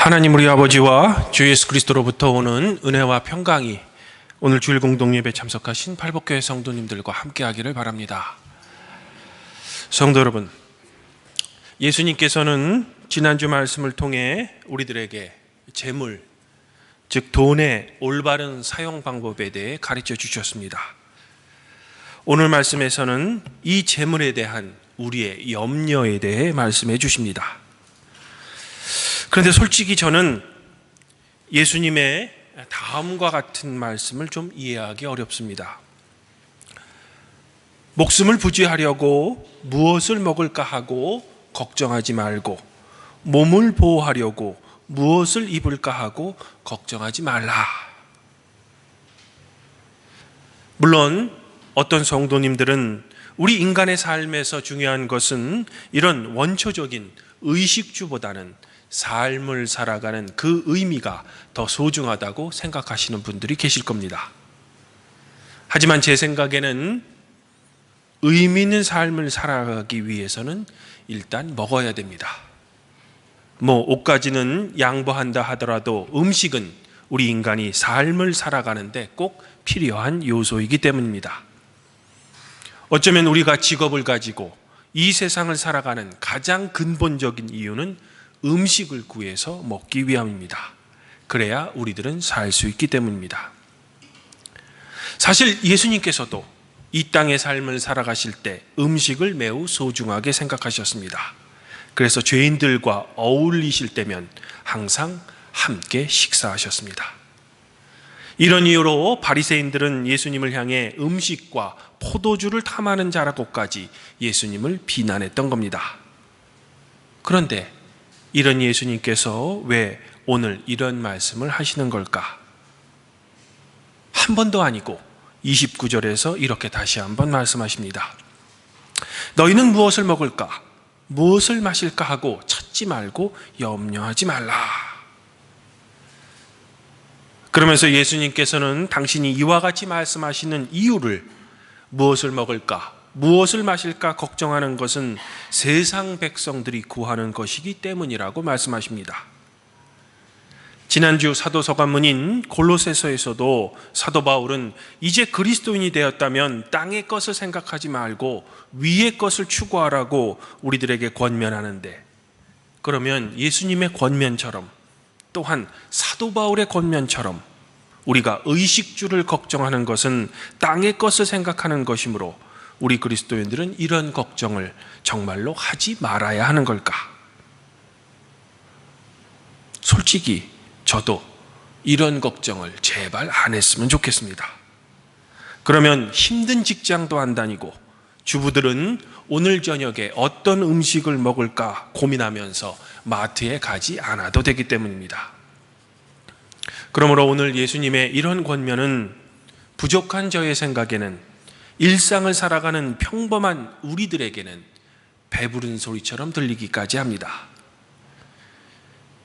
하나님 우리 아버지와 주 예수 그리스도로부터 오는 은혜와 평강이 오늘 주일 공동예배에 참석하신 팔복교회 성도님들과 함께하기를 바랍니다. 성도 여러분, 예수님께서는 지난주 말씀을 통해 우리들에게 재물, 즉 돈의 올바른 사용 방법에 대해 가르쳐 주셨습니다. 오늘 말씀에서는 이 재물에 대한 우리의 염려에 대해 말씀해 주십니다. 그런데 솔직히 저는 예수님의 다음과 같은 말씀을 좀 이해하기 어렵습니다. 목숨을 부지하려고 무엇을 먹을까 하고 걱정하지 말고, 몸을 보호하려고 무엇을 입을까 하고 걱정하지 말라. 물론 어떤 성도님들은 우리 인간의 삶에서 중요한 것은 이런 원초적인 의식주보다는 삶을 살아가는 그 의미가 더 소중하다고 생각하시는 분들이 계실 겁니다. 하지만 제 생각에는 의미 있는 삶을 살아가기 위해서는 일단 먹어야 됩니다. 옷가지는 양보한다 하더라도 음식은 우리 인간이 삶을 살아가는데 꼭 필요한 요소이기 때문입니다. 어쩌면 우리가 직업을 가지고 이 세상을 살아가는 가장 근본적인 이유는 음식을 구해서 먹기 위함입니다. 그래야 우리들은 살 수 있기 때문입니다. 사실 예수님께서도 이 땅의 삶을 살아가실 때 음식을 매우 소중하게 생각하셨습니다. 그래서 죄인들과 어울리실 때면 항상 함께 식사하셨습니다. 이런 이유로 바리새인들은 예수님을 향해 음식과 포도주를 탐하는 자라고까지 예수님을 비난했던 겁니다. 그런데 이런 예수님께서 왜 오늘 이런 말씀을 하시는 걸까? 한 번도 아니고 29절에서 이렇게 다시 한번 말씀하십니다. 너희는 무엇을 먹을까? 무엇을 마실까 하고 찾지 말고 염려하지 말라. 그러면서 예수님께서는 당신이 이와 같이 말씀하시는 이유를 무엇을 먹을까? 무엇을 마실까 걱정하는 것은 세상 백성들이 구하는 것이기 때문이라고 말씀하십니다. 지난주 사도 서간문인 골로새서에서도 사도 바울은 이제 그리스도인이 되었다면 땅의 것을 생각하지 말고 위의 것을 추구하라고 우리들에게 권면하는데, 그러면 예수님의 권면처럼 또한 사도 바울의 권면처럼 우리가 의식주를 걱정하는 것은 땅의 것을 생각하는 것이므로 우리 그리스도인들은 이런 걱정을 정말로 하지 말아야 하는 걸까? 솔직히 저도 이런 걱정을 제발 안 했으면 좋겠습니다. 그러면 힘든 직장도 안 다니고 주부들은 오늘 저녁에 어떤 음식을 먹을까 고민하면서 마트에 가지 않아도 되기 때문입니다. 그러므로 오늘 예수님의 이런 권면은 부족한 저의 생각에는 일상을 살아가는 평범한 우리들에게는 배부른 소리처럼 들리기까지 합니다.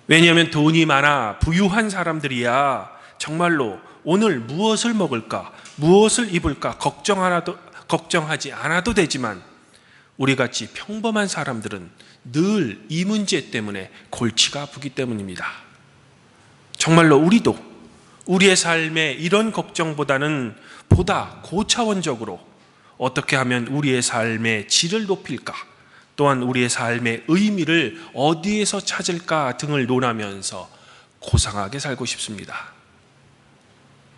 왜냐하면 돈이 많아 부유한 사람들이야 정말로 오늘 무엇을 먹을까, 무엇을 입을까 걱정하지 않아도 되지만 우리같이 평범한 사람들은 늘 이 문제 때문에 골치가 아프기 때문입니다. 정말로 우리도 우리의 삶에 이런 걱정보다는 보다 고차원적으로 어떻게 하면 우리의 삶의 질을 높일까, 또한 우리의 삶의 의미를 어디에서 찾을까 등을 논하면서 고상하게 살고 싶습니다.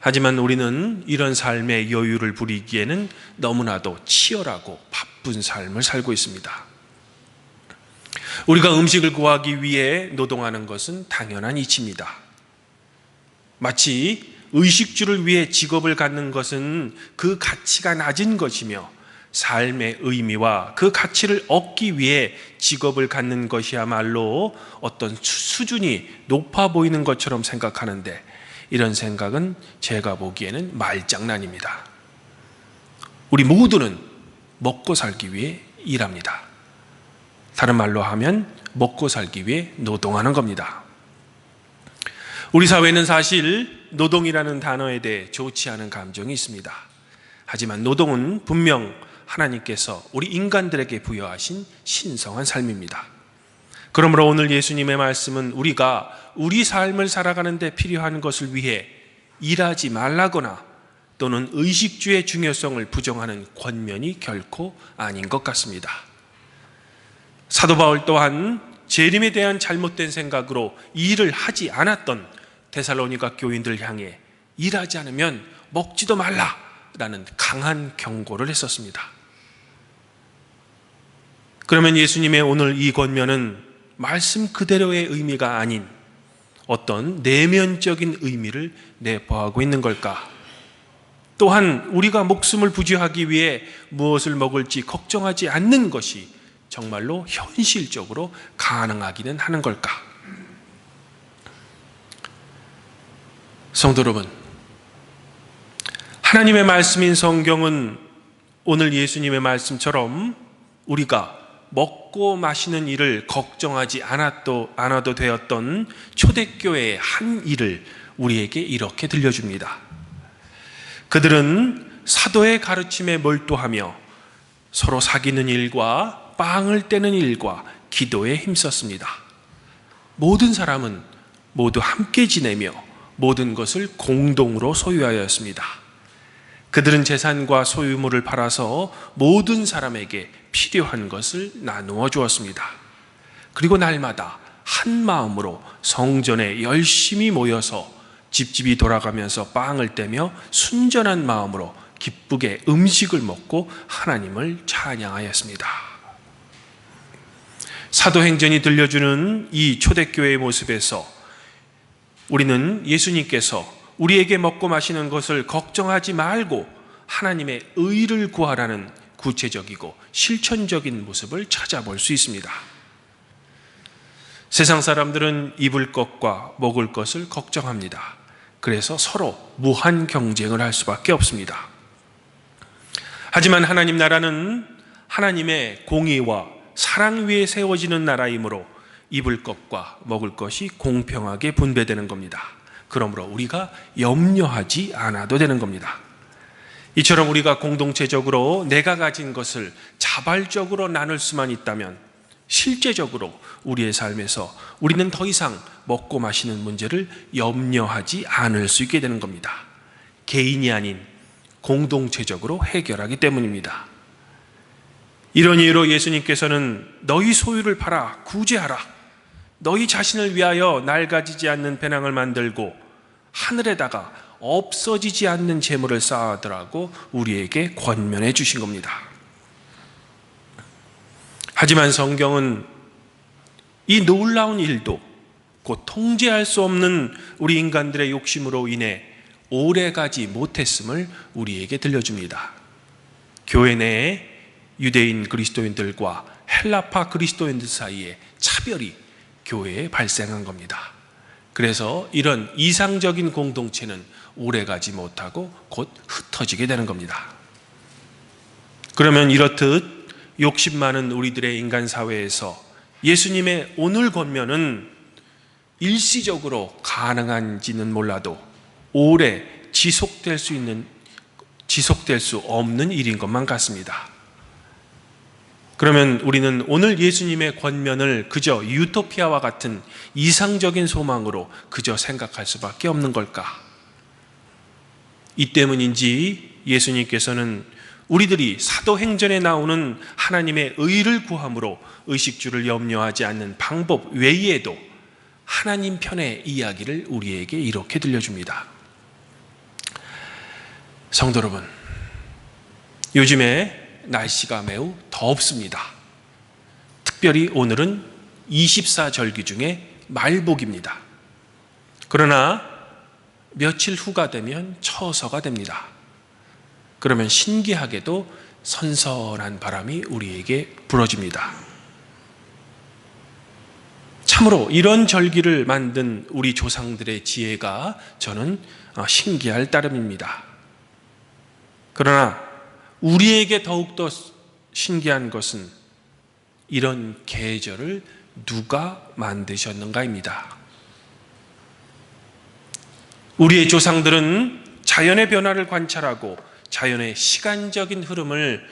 하지만 우리는 이런 삶의 여유를 부리기에는 너무나도 치열하고 바쁜 삶을 살고 있습니다. 우리가 음식을 구하기 위해 노동하는 것은 당연한 이치입니다. 마치 의식주를 위해 직업을 갖는 것은 그 가치가 낮은 것이며 삶의 의미와 그 가치를 얻기 위해 직업을 갖는 것이야말로 어떤 수준이 높아 보이는 것처럼 생각하는데, 이런 생각은 제가 보기에는 말장난입니다. 우리 모두는 먹고 살기 위해 일합니다. 다른 말로 하면 먹고 살기 위해 노동하는 겁니다. 우리 사회는 사실 노동이라는 단어에 대해 좋지 않은 감정이 있습니다. 하지만 노동은 분명 하나님께서 우리 인간들에게 부여하신 신성한 삶입니다. 그러므로 오늘 예수님의 말씀은 우리가 우리 삶을 살아가는 데 필요한 것을 위해 일하지 말라거나 또는 의식주의 중요성을 부정하는 권면이 결코 아닌 것 같습니다. 사도 바울 또한 재림에 대한 잘못된 생각으로 일을 하지 않았던 데살로니가 교인들 향해 일하지 않으면 먹지도 말라라는 강한 경고를 했었습니다. 그러면 예수님의 오늘 이 권면은 말씀 그대로의 의미가 아닌 어떤 내면적인 의미를 내포하고 있는 걸까? 또한 우리가 목숨을 부지하기 위해 무엇을 먹을지 걱정하지 않는 것이 정말로 현실적으로 가능하기는 하는 걸까? 성도 여러분, 하나님의 말씀인 성경은 오늘 예수님의 말씀처럼 우리가 먹고 마시는 일을 걱정하지 않아도 되었던 초대교회의 한 일을 우리에게 이렇게 들려줍니다. 그들은 사도의 가르침에 몰두하며 서로 사귀는 일과 빵을 떼는 일과 기도에 힘썼습니다. 모든 사람은 모두 함께 지내며 모든 것을 공동으로 소유하였습니다. 그들은 재산과 소유물을 팔아서 모든 사람에게 필요한 것을 나누어 주었습니다. 그리고 날마다 한 마음으로 성전에 열심히 모여서 집집이 돌아가면서 빵을 떼며 순전한 마음으로 기쁘게 음식을 먹고 하나님을 찬양하였습니다. 사도행전이 들려주는 이 초대교회의 모습에서 우리는 예수님께서 우리에게 먹고 마시는 것을 걱정하지 말고 하나님의 의를 구하라는 구체적이고 실천적인 모습을 찾아볼 수 있습니다. 세상 사람들은 입을 것과 먹을 것을 걱정합니다. 그래서 서로 무한 경쟁을 할 수밖에 없습니다. 하지만 하나님 나라는 하나님의 공의와 사랑 위에 세워지는 나라이므로 입을 것과 먹을 것이 공평하게 분배되는 겁니다. 그러므로 우리가 염려하지 않아도 되는 겁니다. 이처럼 우리가 공동체적으로 내가 가진 것을 자발적으로 나눌 수만 있다면 실제적으로 우리의 삶에서 우리는 더 이상 먹고 마시는 문제를 염려하지 않을 수 있게 되는 겁니다. 개인이 아닌 공동체적으로 해결하기 때문입니다. 이런 이유로 예수님께서는 너희 소유를 팔아 구제하라. 너희 자신을 위하여 낡아지지 않는 배낭을 만들고 하늘에다가 없어지지 않는 재물을 쌓아두라고 우리에게 권면해 주신 겁니다. 하지만 성경은 이 놀라운 일도 곧 통제할 수 없는 우리 인간들의 욕심으로 인해 오래가지 못했음을 우리에게 들려줍니다. 교회 내에 유대인 그리스도인들과 헬라파 그리스도인들 사이에 차별이 교회에 발생한 겁니다. 그래서 이런 이상적인 공동체는 오래가지 못하고 곧 흩어지게 되는 겁니다. 그러면 이렇듯 욕심 많은 우리들의 인간 사회에서 예수님의 오늘 권면은 일시적으로 가능한지는 몰라도 오래 지속될 수 없는 일인 것만 같습니다. 그러면 우리는 오늘 예수님의 권면을 그저 유토피아와 같은 이상적인 소망으로 그저 생각할 수밖에 없는 걸까? 이 때문인지 예수님께서는 우리들이 사도행전에 나오는 하나님의 의를 구함으로 의식주를 염려하지 않는 방법 외에도 하나님 편의 이야기를 우리에게 이렇게 들려줍니다. 성도 여러분, 요즘에 날씨가 매우 덥습니다. 특별히 오늘은 24절기 중에 말복입니다. 그러나 며칠 후가 되면 처서가 됩니다. 그러면 신기하게도 선선한 바람이 우리에게 불어집니다. 참으로 이런 절기를 만든 우리 조상들의 지혜가 저는 신기할 따름입니다. 그러나 우리에게 더욱더 신기한 것은 이런 계절을 누가 만드셨는가입니다. 우리의 조상들은 자연의 변화를 관찰하고 자연의 시간적인 흐름을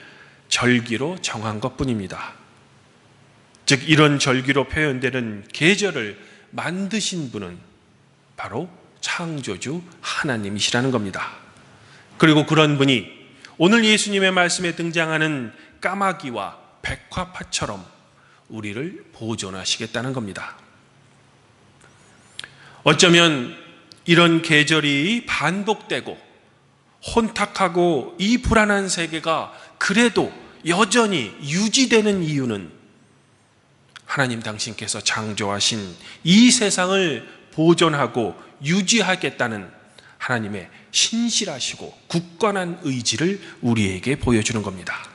절기로 정한 것뿐입니다. 즉 이런 절기로 표현되는 계절을 만드신 분은 바로 창조주 하나님이시라는 겁니다. 그리고 그런 분이 오늘 예수님의 말씀에 등장하는 까마귀와 백화파처럼 우리를 보존하시겠다는 겁니다. 어쩌면 이런 계절이 반복되고 혼탁하고 이 불안한 세계가 그래도 여전히 유지되는 이유는 하나님 당신께서 창조하신 이 세상을 보존하고 유지하겠다는 하나님의 신실하시고 굳건한 의지를 우리에게 보여주는 겁니다.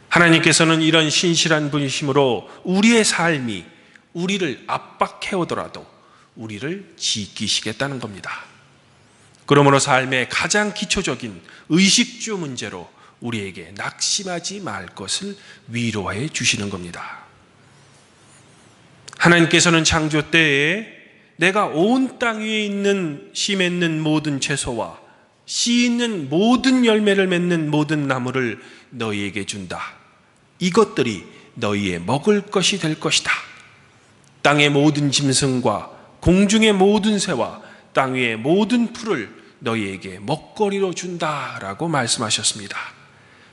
하나님께서는 이런 신실한 분이심으로 우리의 삶이 우리를 압박해오더라도 우리를 지키시겠다는 겁니다. 그러므로 삶의 가장 기초적인 의식주 문제로 우리에게 낙심하지 말 것을 위로해 주시는 겁니다. 하나님께서는 창조 때에 내가 온 땅 위에 있는 씨 맺는 모든 채소와 씨 있는 모든 열매를 맺는 모든 나무를 너희에게 준다. 이것들이 너희의 먹을 것이 될 것이다. 땅의 모든 짐승과 공중의 모든 새와 땅 위의 모든 풀을 너희에게 먹거리로 준다라고 말씀하셨습니다.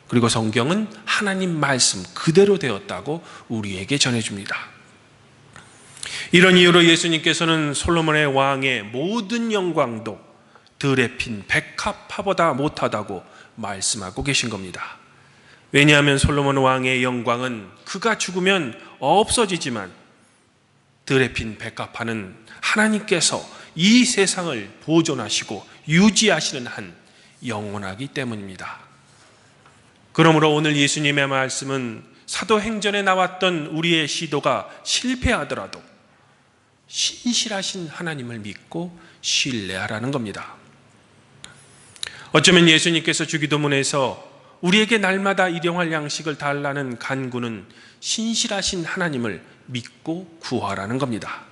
그리고 성경은 하나님 말씀 그대로 되었다고 우리에게 전해줍니다. 이런 이유로 예수님께서는 솔로몬의 왕의 모든 영광도 들에 핀 백합화보다 못하다고 말씀하고 계신 겁니다. 왜냐하면 솔로몬 왕의 영광은 그가 죽으면 없어지지만 들에 핀 백합화는 하나님께서 이 세상을 보존하시고 유지하시는 한 영원하기 때문입니다. 그러므로 오늘 예수님의 말씀은 사도행전에 나왔던 우리의 시도가 실패하더라도 신실하신 하나님을 믿고 신뢰하라는 겁니다. 어쩌면 예수님께서 주기도문에서 우리에게 날마다 일용할 양식을 달라는 간구는 신실하신 하나님을 믿고 구하라는 겁니다.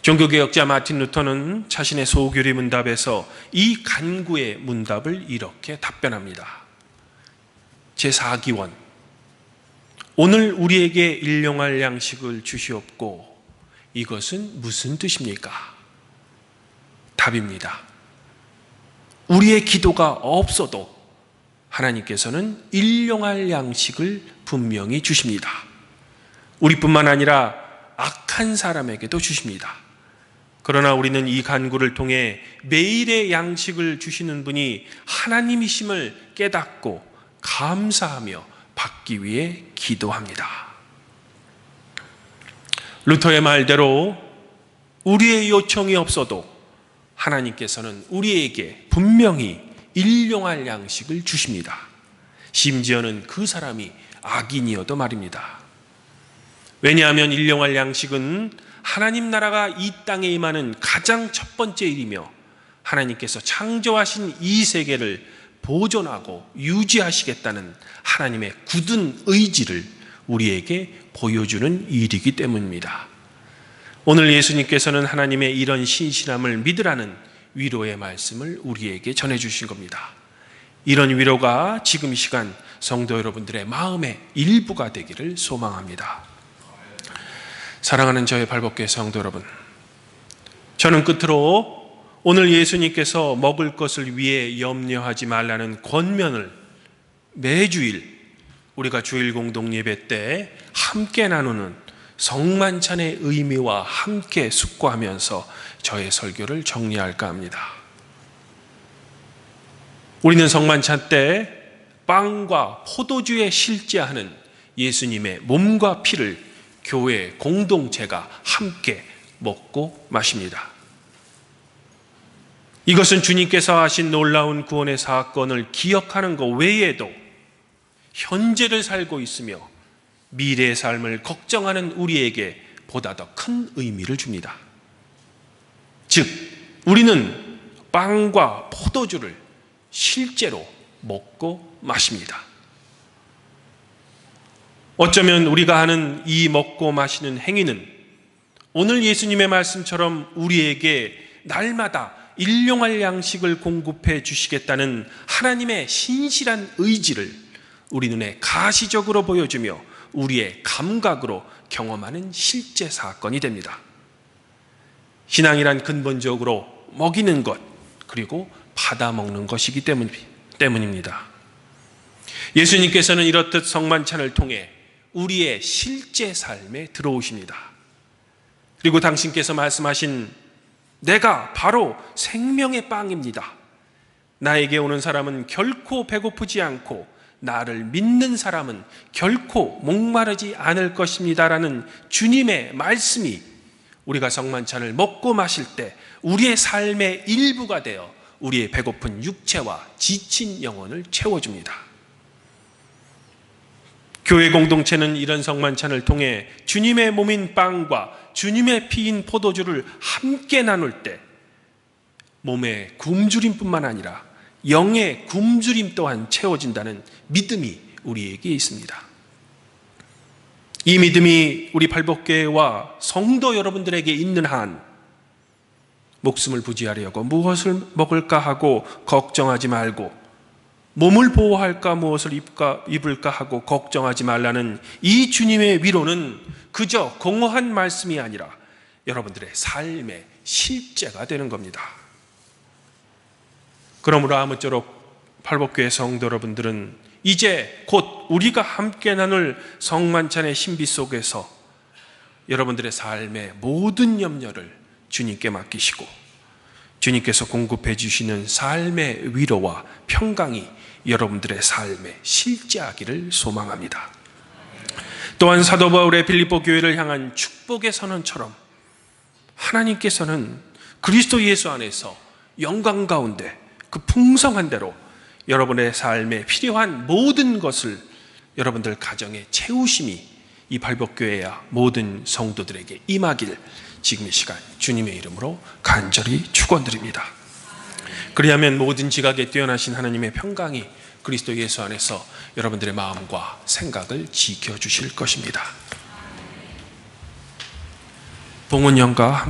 종교개혁자 마틴 루터는 자신의 소교리 문답에서 이 간구의 문답을 이렇게 답변합니다. 제4기원, 오늘 우리에게 일용할 양식을 주시옵고 이것은 무슨 뜻입니까? 답입니다. 우리의 기도가 없어도 하나님께서는 일용할 양식을 분명히 주십니다. 우리뿐만 아니라 악한 사람에게도 주십니다. 그러나 우리는 이 간구를 통해 매일의 양식을 주시는 분이 하나님이심을 깨닫고 감사하며 받기 위해 기도합니다. 루터의 말대로 우리의 요청이 없어도 하나님께서는 우리에게 분명히 일용할 양식을 주십니다. 심지어는 그 사람이 악인이어도 말입니다. 왜냐하면 일용할 양식은 하나님 나라가 이 땅에 임하는 가장 첫 번째 일이며 하나님께서 창조하신 이 세계를 보존하고 유지하시겠다는 하나님의 굳은 의지를 우리에게 보여주는 일이기 때문입니다. 오늘 예수님께서는 하나님의 이런 신실함을 믿으라는 위로의 말씀을 우리에게 전해주신 겁니다. 이런 위로가 지금 이 시간 성도 여러분들의 마음의 일부가 되기를 소망합니다. 사랑하는 저의 발복교회 성도 여러분, 저는 끝으로 오늘 예수님께서 먹을 것을 위해 염려하지 말라는 권면을 매주일 우리가 주일 공동 예배 때 함께 나누는 성만찬의 의미와 함께 숙고하면서 저의 설교를 정리할까 합니다. 우리는 성만찬 때 빵과 포도주에 실제하는 예수님의 몸과 피를 교회 공동체가 함께 먹고 마십니다. 이것은 주님께서 하신 놀라운 구원의 사건을 기억하는 것 외에도 현재를 살고 있으며 미래의 삶을 걱정하는 우리에게 보다 더 큰 의미를 줍니다. 즉, 우리는 빵과 포도주를 실제로 먹고 마십니다. 어쩌면 우리가 하는 이 먹고 마시는 행위는 오늘 예수님의 말씀처럼 우리에게 날마다 일용할 양식을 공급해 주시겠다는 하나님의 신실한 의지를 우리 눈에 가시적으로 보여주며 우리의 감각으로 경험하는 실제 사건이 됩니다. 신앙이란 근본적으로 먹이는 것, 그리고 받아먹는 것이기 때문입니다. 예수님께서는 이렇듯 성만찬을 통해 우리의 실제 삶에 들어오십니다. 그리고 당신께서 말씀하신 내가 바로 생명의 빵입니다. 나에게 오는 사람은 결코 배고프지 않고 나를 믿는 사람은 결코 목마르지 않을 것입니다 라는 주님의 말씀이 우리가 성만찬을 먹고 마실 때 우리의 삶의 일부가 되어 우리의 배고픈 육체와 지친 영혼을 채워줍니다. 교회 공동체는 이런 성만찬을 통해 주님의 몸인 빵과 주님의 피인 포도주를 함께 나눌 때 몸의 굶주림뿐만 아니라 영의 굶주림 또한 채워진다는 믿음이 우리에게 있습니다. 이 믿음이 우리 발복교회와 성도 여러분들에게 있는 한 목숨을 부지하려고 무엇을 먹을까 하고 걱정하지 말고 몸을 보호할까 무엇을 입을까 하고 걱정하지 말라는 이 주님의 위로는 그저 공허한 말씀이 아니라 여러분들의 삶의 실제가 되는 겁니다. 그러므로 아무쪼록 발복교회 성도 여러분들은 이제 곧 우리가 함께 나눌 성만찬의 신비 속에서 여러분들의 삶의 모든 염려를 주님께 맡기시고 주님께서 공급해 주시는 삶의 위로와 평강이 여러분들의 삶에 실제하기를 소망합니다. 또한 사도 바울의 빌립보 교회를 향한 축복의 선언처럼 하나님께서는 그리스도 예수 안에서 영광 가운데 그 풍성한 대로 여러분의 삶에 필요한 모든 것을 여러분들 가정에 채우심이 이 발복교회와 모든 성도들에게 임하길 지금 이 시간 주님의 이름으로 간절히 축원드립니다. 그리하면 모든 지각에 뛰어나신 하나님의 평강이 그리스도 예수 안에서 여러분들의 마음과 생각을 지켜주실 것입니다. 봉헌 영과